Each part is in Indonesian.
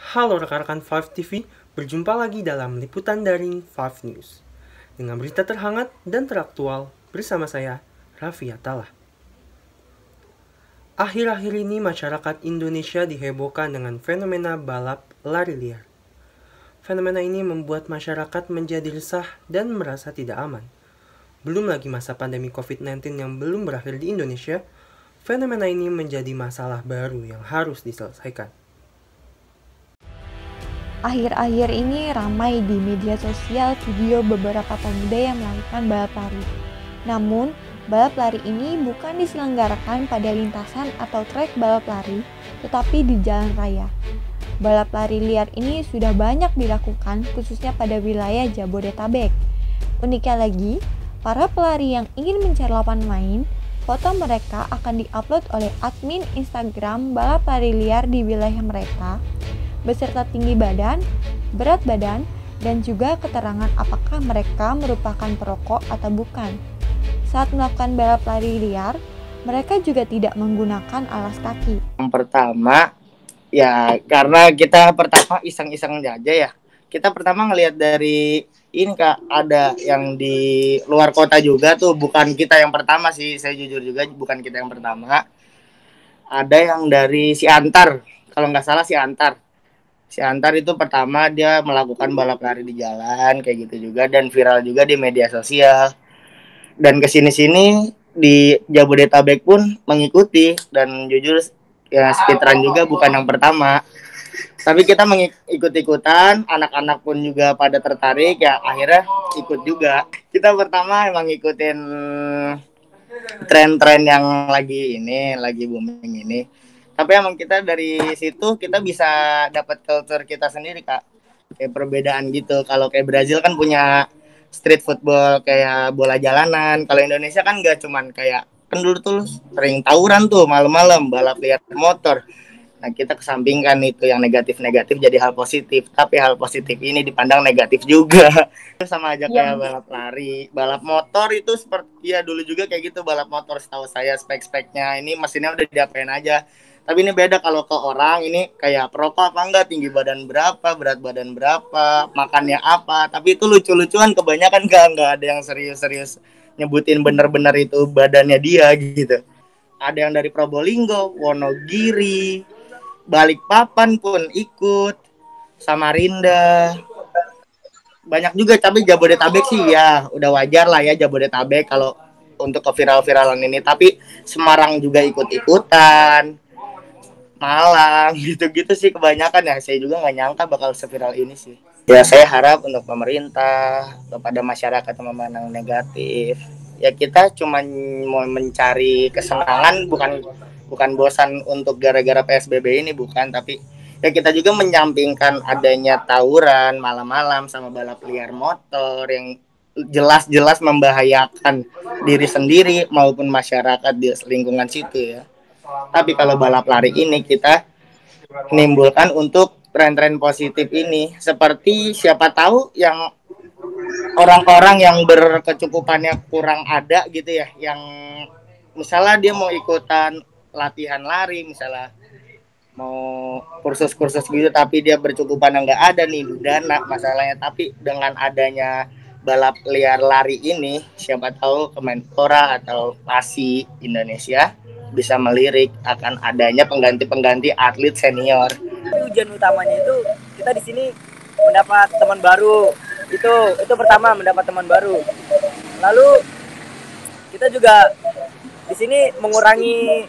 Halo rekan-rekan Five TV, berjumpa lagi dalam liputan daring Five News dengan berita terhangat dan teraktual bersama saya, Raffi Atala. Akhir-akhir ini masyarakat Indonesia dihebohkan dengan fenomena balap lari liar. Fenomena ini membuat masyarakat menjadi resah dan merasa tidak aman. Belum lagi masa pandemi COVID-19 yang belum berakhir di Indonesia, fenomena ini menjadi masalah baru yang harus diselesaikan. Akhir-akhir ini ramai di media sosial video beberapa pemuda yang melakukan balap lari. Namun, balap lari ini bukan diselenggarakan pada lintasan atau trek balap lari, tetapi di jalan raya. Balap lari liar ini sudah banyak dilakukan khususnya pada wilayah Jabodetabek. Uniknya lagi, para pelari yang ingin mencari lapangan main, foto mereka akan diupload oleh admin Instagram balap lari liar di wilayah mereka, beserta tinggi badan, berat badan, dan juga keterangan apakah mereka merupakan perokok atau bukan. Saat melakukan balap lari liar, mereka juga tidak menggunakan alas kaki. Yang pertama, ya karena kita pertama iseng-iseng aja ya. Kita pertama ngelihat dari ini Kak, ada yang di luar kota juga tuh, bukan kita yang pertama sih, saya jujur juga bukan kita yang pertama. Ada yang dari Siantar, kalau nggak salah Siantar. Siantar itu pertama dia melakukan balap lari di jalan kayak gitu juga dan viral juga di media sosial. Dan kesini-sini di Jabodetabek pun mengikuti dan jujur ya speedrun juga bukan yang pertama. Tapi kita ikut-ikutan, anak-anak pun juga pada tertarik ya akhirnya ikut juga. Kita pertama emang ngikutin tren-tren yang lagi booming ini. Tapi emang kita dari situ kita bisa dapat culture kita sendiri Kak. Kayak perbedaan gitu. Kalau kayak Brazil kan punya street football kayak bola jalanan. Kalau Indonesia kan nggak cuman kayak kan dulu tuh sering tawuran tuh malam-malam balap liar motor. Nah kita kesampingkan itu yang negatif-negatif jadi hal positif. Tapi hal positif ini dipandang negatif juga. Sama aja kayak balap lari, balap motor itu seperti ya dulu juga kayak gitu balap motor setahu saya spek-speknya ini mesinnya udah diapain aja. Tapi ini beda kalau ke orang ini kayak perokok apa enggak, tinggi badan berapa, berat badan berapa, makannya apa. Tapi itu lucu-lucuan kebanyakan enggak ada yang serius-serius nyebutin bener-bener itu badannya dia gitu. Ada yang dari Probolinggo, Wonogiri, Balikpapan pun ikut, Samarinda. Banyak juga tapi Jabodetabek sih ya udah wajar lah ya Jabodetabek kalau untuk ke viral-viralan ini. Tapi Semarang juga ikut-ikutan, Malang gitu-gitu sih kebanyakan ya. Saya juga nggak nyangka bakal seviral ini sih. Ya saya harap untuk pemerintah kepada masyarakat yang memandang negatif ya kita cuma mau mencari kesenangan bukan bosan untuk gara-gara PSBB ini bukan, tapi ya kita juga menyampingkan adanya tawuran malam-malam sama balap liar motor yang jelas-jelas membahayakan diri sendiri maupun masyarakat di lingkungan situ ya. Tapi kalau balap lari ini kita menimbulkan untuk tren-tren positif ini seperti siapa tahu yang orang-orang yang berkecukupannya kurang ada gitu ya, yang misalnya dia mau ikutan latihan lari misalnya mau kursus-kursus gitu tapi dia bercukupan nggak ada nih dana masalahnya. Tapi dengan adanya balap liar lari ini siapa tahu Kemenpora atau PASI Indonesia bisa melirik akan adanya pengganti atlet senior. Tujuan utamanya itu kita di sini mendapat teman baru. Itu pertama mendapat teman baru. Lalu kita juga di sini mengurangi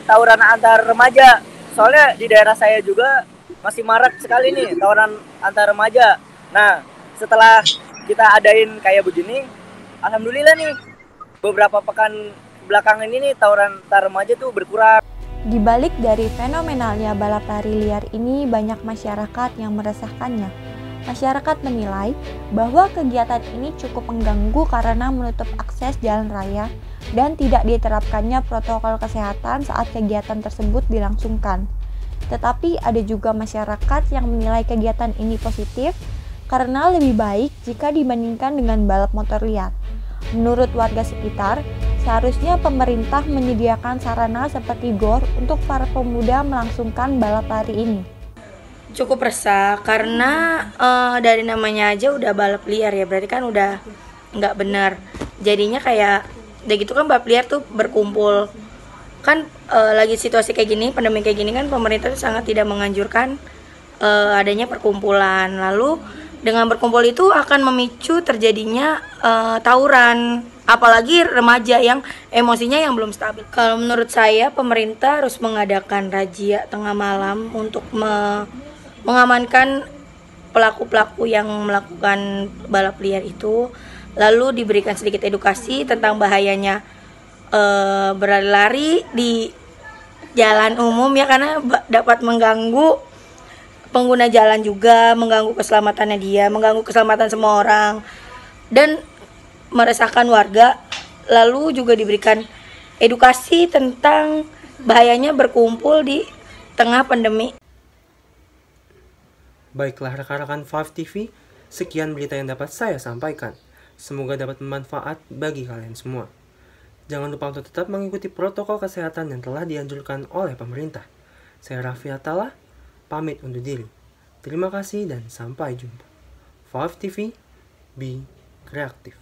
tawuran antar remaja. Soalnya di daerah saya juga masih marak sekali nih tawuran antar remaja. Nah, setelah kita adain kayak begini, alhamdulillah nih beberapa pekan belakangan ini tawuran antar remaja tuh berkurang. Di balik dari fenomenalnya balap lari liar ini banyak masyarakat yang meresahkannya. Masyarakat menilai bahwa kegiatan ini cukup mengganggu karena menutup akses jalan raya dan tidak diterapkannya protokol kesehatan saat kegiatan tersebut dilangsungkan. Tetapi ada juga masyarakat yang menilai kegiatan ini positif karena lebih baik jika dibandingkan dengan balap motor liar. Menurut warga sekitar, seharusnya pemerintah menyediakan sarana seperti GOR untuk para pemuda melangsungkan balap lari ini. Cukup resah karena dari namanya aja udah balap liar ya, berarti kan udah nggak benar. Jadinya kayak udah gitu kan balap liar tuh berkumpul kan, lagi situasi kayak gini, pandemi kayak gini kan, pemerintah tuh sangat tidak menganjurkan adanya perkumpulan. Lalu dengan berkumpul itu akan memicu terjadinya tawuran, apalagi remaja yang emosinya yang belum stabil. Kalau menurut saya pemerintah harus mengadakan razia tengah malam untuk mengamankan pelaku-pelaku yang melakukan balap liar itu, lalu diberikan sedikit edukasi tentang bahayanya berlari di jalan umum ya, karena dapat mengganggu pengguna jalan juga, mengganggu keselamatannya dia, mengganggu keselamatan semua orang, dan meresahkan warga. Lalu juga diberikan edukasi tentang bahayanya berkumpul di tengah pandemi. Baiklah rekan-rekan 5 TV, sekian berita yang dapat saya sampaikan. Semoga dapat bermanfaat bagi kalian semua. Jangan lupa untuk tetap mengikuti protokol kesehatan yang telah dianjurkan oleh pemerintah. Saya Raffi Atala, pamit undur diri. Terima kasih dan sampai jumpa. 5 TV, be kreatif.